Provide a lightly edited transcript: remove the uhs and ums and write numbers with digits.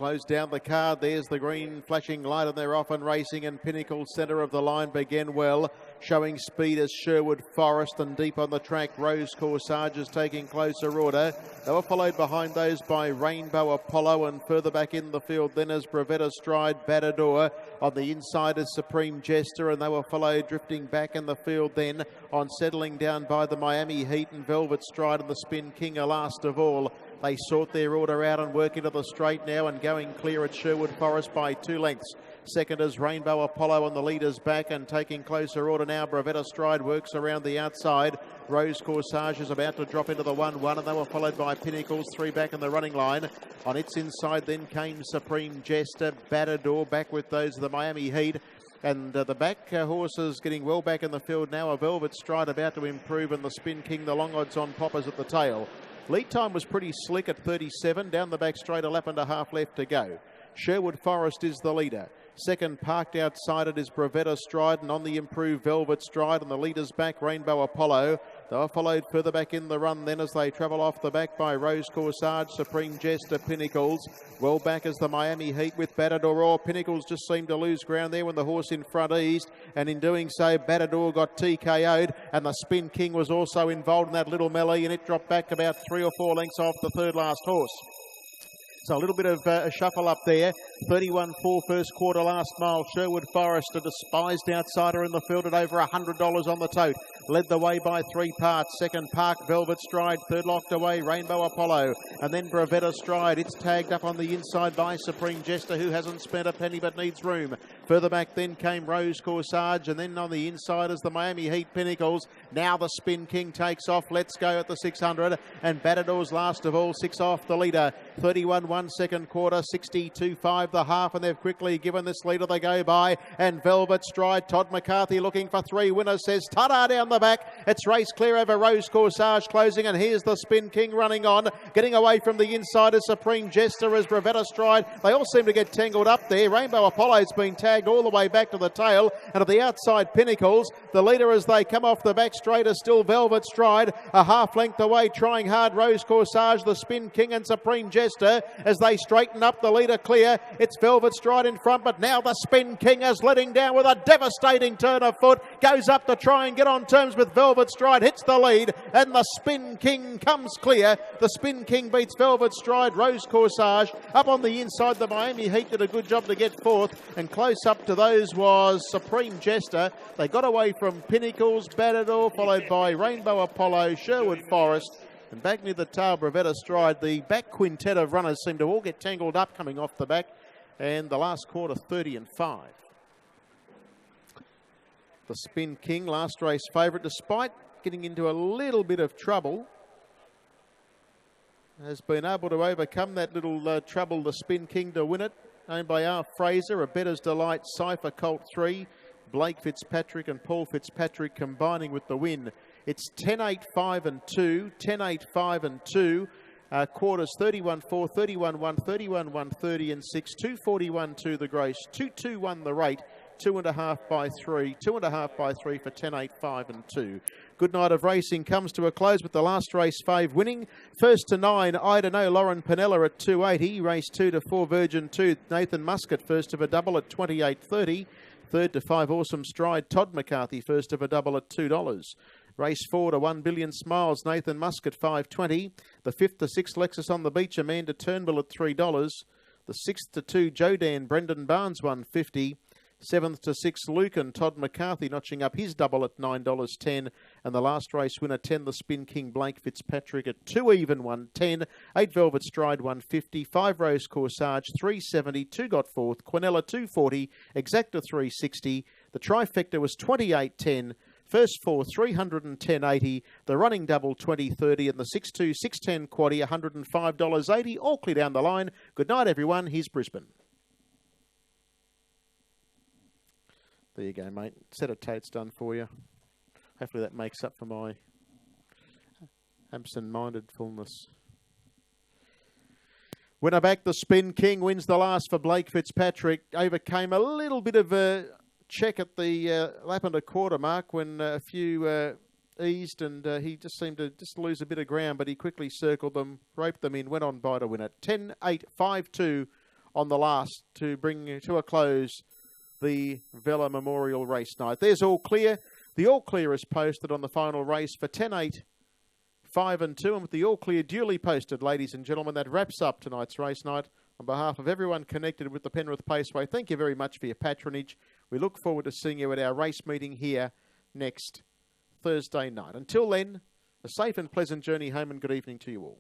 close down the card. There's the green flashing light and they're off and racing, and Pinnacle centre of the line began well, showing speed as Sherwood Forest, and deep on the track Rose Corsage is taking closer order. They were followed behind those by Rainbow Apollo, and further back in the field then as Bravetta Stride, Batador. On the inside is Supreme Jester, and they were followed drifting back in the field then on settling down by the Miami Heat and Velvet Stride, and the Spin King are last of all. They sort their order out and work into the straight now, and going clear at Sherwood Forest by 2 lengths. Second is Rainbow Apollo on the leader's back, and taking closer order now. Bravetta Stride works around the outside. Rose Corsage is about to drop into the 1-1, and they were followed by Pinnacles, 3 back in the running line. On its inside then came Supreme Jester, Batador, back with those of the Miami Heat. And the back horses getting well back in the field now. A Velvet Stride about to improve, and the Spin King, the long odds on poppers at the tail. Lead time was pretty slick at 37. Down the back straight, a lap and a half left to go. Sherwood Forest is the leader. Second, parked outside it, is Bravetta Stride, and on the improved Velvet Stride, and the leader's back, Rainbow Apollo. They were followed further back in the run then as they travel off the back by Rose Corsage, Supreme Jester, Pinnacles. Well back as the Miami Heat with Batador. Pinnacles just seemed to lose ground there when the horse in front eased, and in doing so Batador got TKO'd, and the Spin King was also involved in that little melee, and it dropped back about 3 or 4 lengths off the third last horse. So a little bit of a shuffle up there. 31-4 first quarter last mile. Sherwood Forest, a despised outsider in the field at over $100 on the tote. Led the way by 3 parts. Second, Park Velvet Stride. Third, locked away, Rainbow Apollo. And then Bravetta Stride. It's tagged up on the inside by Supreme Jester, who hasn't spent a penny but needs room. Further back then came Rose Corsage, and then on the inside is the Miami Heat, Pinnacles. Now the Spin King takes off. Let's go at the 600, and Batador's last of all, 6 off the leader. 31-1 second quarter, 62-5 the half, and they've quickly given this leader they go by. And Velvet Stride, Todd McCarthy looking for 3 winners, says ta-da down the back. It's race clear over Rose Corsage closing, and here's the Spin King running on. Getting away from the inside is Supreme Jester as Bravetta Stride. They all seem to get tangled up there. Rainbow Apollo's been tagged all the way back to the tail, and at the outside Pinnacles. The leader as they come off the back straight is still Velvet Stride. A half length away, trying hard, Rose Corsage, the Spin King and Supreme Jester as they straighten up. The leader clear. It's Velvet Stride in front, but now the Spin King is letting down with a devastating turn of foot. Goes up to try and get on terms with Velvet Stride, hits the lead, and the Spin King comes clear. The Spin King beats Velvet Stride. Rose Corsage up on the inside. The Miami Heat did a good job to get fourth, and close up to those was Supreme Jester. They got away from Pinnacles, Batador, followed by Rainbow Apollo, Sherwood Forest, and back near the tail, Bravetta Stride. The back quintet of runners seem to all get tangled up coming off the back, and the last quarter 30-5. The Spin King, last race favourite, despite getting into a little bit of trouble, has been able to overcome that little trouble, the Spin King, to win it. Owned by R. Fraser, A Better's Delight, Cypher Colt 3, Blake Fitzpatrick and Paul Fitzpatrick combining with the win. It's 10-8-5-2, 10-8-5-2. Quarters 31-4, 31-1, 31-1, 30 and 6, 241-2 the gross, 221 the rate, 2.5 by 3, 2.5 by 3 for 10-8-5-2. Good night of racing comes to a close with the last race fave winning. First to 9, I Don't Know, Lauren Pinella at 280. Race 2 to 4, Virgin 2, Nathan Muscat first of a double at 28.30. Third to 5, Awesome Stride, Todd McCarthy first of a double at $2. Race 4 to 1 Billion Smiles, Nathan Muscat, $5.20. The 5th to 6, Lexus on the Beach, Amanda Turnbull at $3. The 6th to 2, Jodan, Brendan Barnes, $1.50. 7th to 6, Luke and Todd McCarthy notching up his double at $9.10. And the last race winner, 10, the Spin King, Blake Fitzpatrick at 2 even, 110. 8 Velvet Stride, 150. 5 Rose Corsage, 370. 2 got fourth. Quinella, 240. Exacta, 360. The trifecta was 28.10. First 4, 310.80. The running double, 20.30. And the 6-2, 610 quaddie, $105.80. All clear down the line. Good night, everyone. Here's Brisbane. There you go, mate. Set of totes done for you. Hopefully that makes up for my absent-minded fullness. Winner back, the Spin King wins the last for Blake Fitzpatrick. Overcame a little bit of a check at the lap and a quarter mark when a few eased, and he just seemed to just lose a bit of ground, but he quickly circled them, roped them in, went on by to win it. 10-8-5-2 on the last to bring to a close the Vela Memorial Race Night. There's all clear. The all clear is posted on the final race for 10, 8, 5 and 2. And with the all clear duly posted, ladies and gentlemen, that wraps up tonight's race night. On behalf of everyone connected with the Penrith Paceway, thank you very much for your patronage. We look forward to seeing you at our race meeting here next Thursday night. Until then, a safe and pleasant journey home and good evening to you all.